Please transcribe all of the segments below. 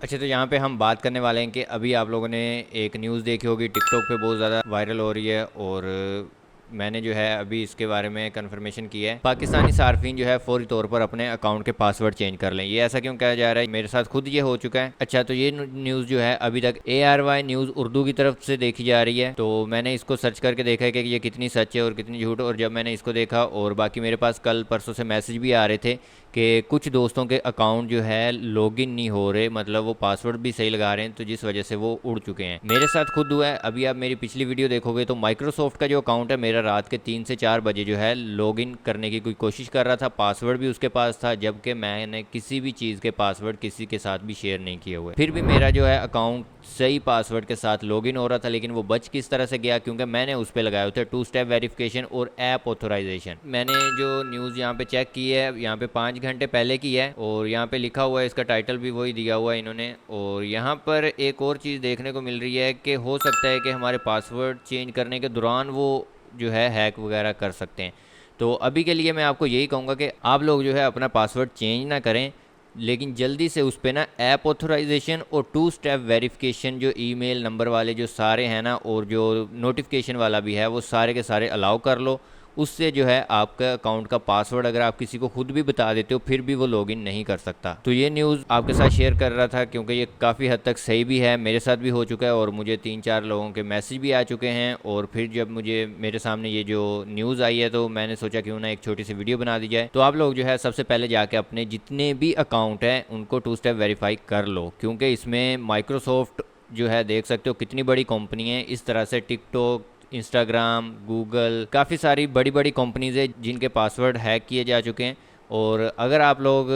अच्छा, तो यहाँ पे हम बात करने वाले हैं कि अभी आप लोगों ने एक न्यूज़ देखी होगी, टिकटॉक पे बहुत ज़्यादा वायरल हो रही है, और मैंने जो है अभी इसके बारे में कंफर्मेशन की है। पाकिस्तानी सार्फिन जो है फौरी तौर पर अपने अकाउंट के पासवर्ड चेंज कर लें। ये ऐसा क्यों कहा जा रहा है? मेरे साथ खुद ये हो चुका है। अच्छा, तो ये न्यूज़ जो है अभी तक ARY न्यूज़ उर्दू की तरफ से देखी जा रही है, तो मैंने इसको सर्च करके देखा है कि ये कितनी सच है और कितनी झूठ। और जब मैंने इसको देखा, और बाकी मेरे पास कल परसों से मैसेज भी आ रहे थे कि कुछ दोस्तों के अकाउंट जो है लॉगिन नहीं हो रहे, मतलब वो पासवर्ड भी सही लगा रहे हैं, तो जिस वजह से वो उड़ चुके हैं। मेरे साथ खुद हुआ है। अभी आप मेरी पिछली वीडियो देखोगे तो माइक्रोसॉफ्ट का जो अकाउंट है मेरा, रात के 3 से 4 बजे जो है लॉगिन करने की कोई कोशिश कर रहा था, पासवर्ड भी उसके पास था, जबकि मैंने किसी भी चीज़ के पासवर्ड किसी के साथ भी शेयर नहीं किए हुए। फिर भी मेरा जो है अकाउंट सही पासवर्ड के साथ लॉगिन हो रहा था, लेकिन वो बच किस तरह से गया? क्योंकि मैंने उस पर लगाए थे 2 स्टेप वेरिफिकेशन और ऐप ऑथोराइजेशन। मैंने जो न्यूज़ यहाँ पे चेक की है, यहाँ पे 5 घंटे पहले की है, और यहाँ पे लिखा हुआ है, इसका टाइटल भी वही दिया हुआ है इन्होंने। और यहाँ पर एक और चीज़ देखने को मिल रही है कि हो सकता है कि हमारे पासवर्ड चेंज करने के दौरान वो जो है हैक वगैरह कर सकते हैं। तो अभी के लिए मैं आपको यही कहूँगा कि आप लोग जो है अपना पासवर्ड चेंज ना करें, लेकिन जल्दी से उस पर ना ऐप ऑथोराइजेशन और 2 स्टेप वेरिफिकेशन, जो ईमेल नंबर वाले जो सारे हैं ना, और जो नोटिफिकेशन वाला भी है, वो सारे के सारे अलाउ कर लो। उससे जो है आपका अकाउंट का पासवर्ड अगर आप किसी को खुद भी बता देते हो, फिर भी वो लॉगिन नहीं कर सकता। तो ये न्यूज़ आपके साथ शेयर कर रहा था, क्योंकि ये काफ़ी हद तक सही भी है, मेरे साथ भी हो चुका है, और मुझे 3-4 लोगों के मैसेज भी आ चुके हैं। और फिर जब मुझे मेरे सामने ये जो न्यूज़ आई है, तो मैंने सोचा क्यों ना एक छोटी सी वीडियो बना दी जाए। तो आप लोग जो है सबसे पहले जाके अपने जितने भी अकाउंट हैं उनको 2 स्टेप वेरीफाई कर लो, क्योंकि इसमें माइक्रोसॉफ्ट जो है देख सकते हो कितनी बड़ी कंपनी है। इस तरह से टिकटॉक, इंस्टाग्राम, गूगल, काफ़ी सारी बड़ी बड़ी कंपनीज़ है जिनके पासवर्ड हैक किए जा चुके हैं। और अगर आप लोग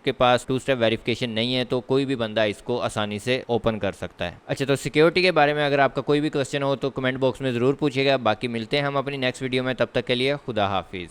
के पास 2 स्टेप वेरिफिकेशन नहीं है, तो कोई भी बंदा इसको आसानी से ओपन कर सकता है। अच्छा, तो सिक्योरिटी के बारे में अगर आपका कोई भी क्वेश्चन हो तो कमेंट बॉक्स में ज़रूर पूछिएगा। बाकी मिलते हैं हम अपनी नेक्स्ट वीडियो में, तब तक के लिए खुदा हाफिज़।